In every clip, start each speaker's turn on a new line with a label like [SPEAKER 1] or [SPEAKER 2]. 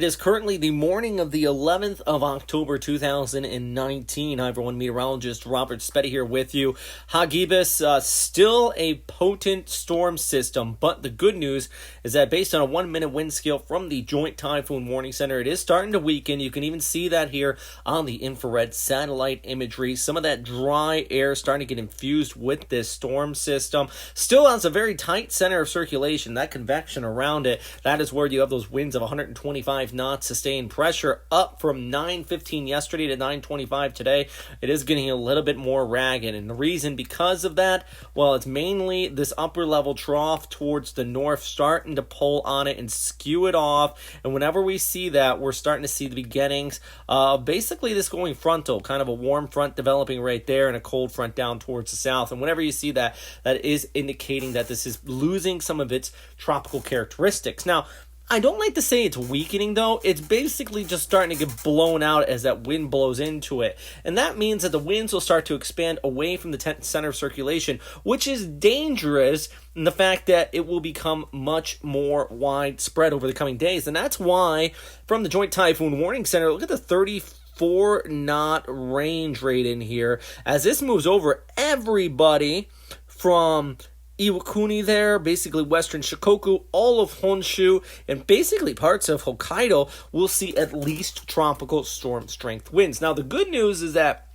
[SPEAKER 1] It is currently the morning of the 11th of October 2019. Hi everyone, meteorologist Robert Spetty here with you. Hagibis, still a potent storm system, but the good news is that based on a 1-minute wind scale from the Joint Typhoon Warning Center, it is starting to weaken. You can even see that here on the infrared satellite imagery. Some of that dry air starting to get infused with this storm system. Still has a very tight center of circulation, that convection around it. That is where you have those winds of 125 knots, sustained pressure up from 915 yesterday to 925 today. It is getting a little bit more ragged, and the reason because of that, well, it's mainly this upper level trough towards the north starting to pull on it and skew it off. And whenever we see that, we're starting to see the beginnings of basically this going frontal, kind of a warm front developing right there and a cold front down towards the south. And whenever you see that, that is indicating that this is losing some of its tropical characteristics. Now, I don't like to say it's weakening, though. It's basically just starting to get blown out as that wind blows into it. And that means that the winds will start to expand away from the center of circulation, which is dangerous in the fact that it will become much more widespread over the coming days. And that's why, from the Joint Typhoon Warning Center, look at the 34-knot range rate in here. As this moves over, everybody from Iwakuni there, basically western Shikoku, all of Honshu, and basically parts of Hokkaido will see at least tropical storm strength winds. Now, the good news is that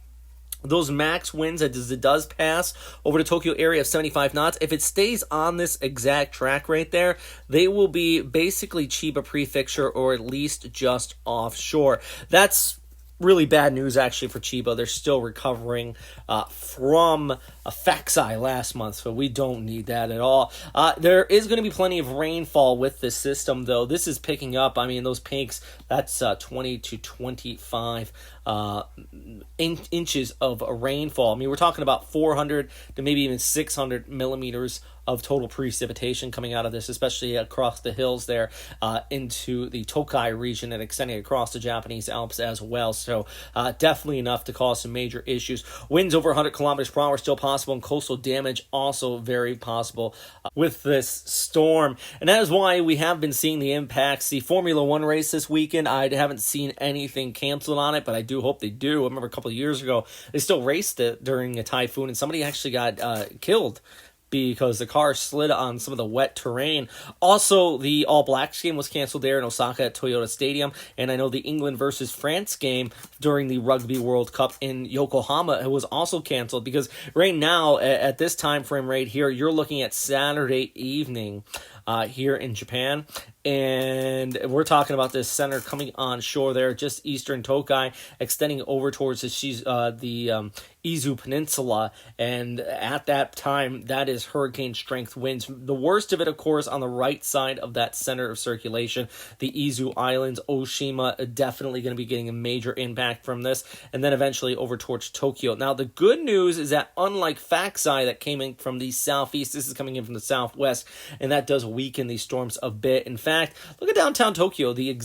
[SPEAKER 1] those max winds, as it does pass over the Tokyo area of 75 knots, if it stays on this exact track right there, they will be basically Chiba prefecture or at least just offshore. That's really bad news, actually, for Chiba. They're still recovering from a Faxai last month, so we don't need that at all. There is going to be plenty of rainfall with this system, though. This is picking up. I mean, those peaks, that's 20 to 25 inches of rainfall. I mean, we're talking about 400 to maybe even 600 millimeters of total precipitation coming out of this, especially across the hills there into the Tokai region and extending across the Japanese Alps as well. So definitely enough to cause some major issues. Winds over 100 kilometers per hour still possible, and coastal damage also very possible with this storm. And that is why we have been seeing the impacts. The Formula One race this weekend, I haven't seen anything canceled on it, but I do hope they do. I remember a couple of years ago, they still raced it during a typhoon, and somebody actually got killed because the car slid on some of the wet terrain. Also, the All Blacks game was canceled there in Osaka at Toyota Stadium, and I know the England versus France game during the Rugby World Cup in Yokohama was also canceled, because right now, at this time frame right here, you're looking at Saturday evening here in Japan, and we're talking about this center coming on shore there, just eastern Tokai, extending over towards the Izu Peninsula, and at that time, that is hurricane strength winds. The worst of it, of course, on the right side of that center of circulation, the Izu Islands, Oshima, definitely going to be getting a major impact from this, and then eventually over towards Tokyo. Now, the good news is that unlike Faxai that came in from the southeast, this is coming in from the southwest, and that does weaken these storms a bit. In fact, look at downtown Tokyo. The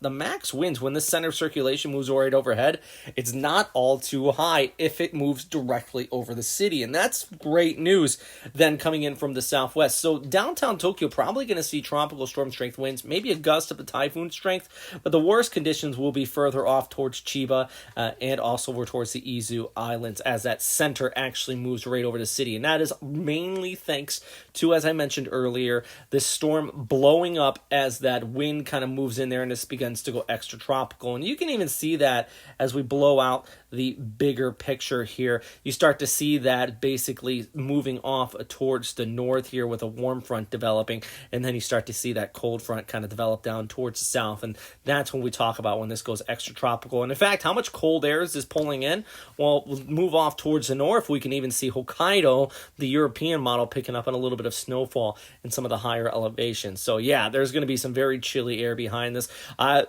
[SPEAKER 1] max winds when the center of circulation moves right overhead, it's not all too high if it moves directly over the city, and that's great news then coming in from the southwest. So downtown Tokyo probably going to see tropical storm strength winds, maybe a gust of the typhoon strength, but the worst conditions will be further off towards Chiba and also over towards the Izu Islands as that center actually moves right over the city. And that is mainly thanks to, as I mentioned earlier, this storm blowing up as that wind kind of moves in there and this begins to go extra tropical. And you can even see that as we blow out the bigger picture here. You start to see that basically moving off towards the north here with a warm front developing, and then you start to see that cold front kind of develop down towards the south, and that's when we talk about when this goes extra tropical. And in fact, how much cold air is this pulling in? Well, we'll move off towards the north. We can even see Hokkaido, the European model, picking up on a little bit of snowfall in some of the higher elevations. So yeah, there's going to be some very chilly air behind this.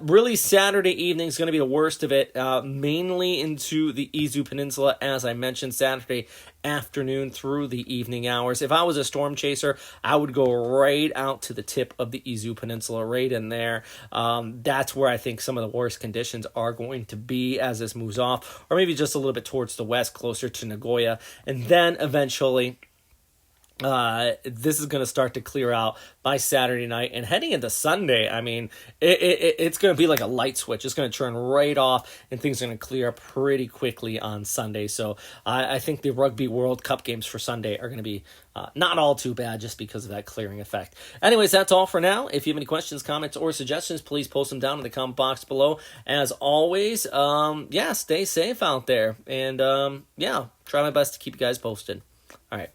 [SPEAKER 1] Really, Saturday evening is going to be the worst of it, mainly into the Izu Peninsula, as I mentioned, Saturday afternoon through the evening hours. If I was a storm chaser, I would go right out to the tip of the Izu Peninsula, right in there. That's where I think some of the worst conditions are going to be as this moves off, or maybe just a little bit towards the west, closer to Nagoya, and then eventually this is going to start to clear out by Saturday night, and heading into Sunday, I mean, it's going to be like a light switch. It's going to turn right off, and things are going to clear up pretty quickly on Sunday. So I think the Rugby World Cup games for Sunday are going to be not all too bad just because of that clearing effect. Anyways, that's all for now. If you have any questions, comments, or suggestions, please post them down in the comment box below. As always, stay safe out there, and try my best to keep you guys posted. All right.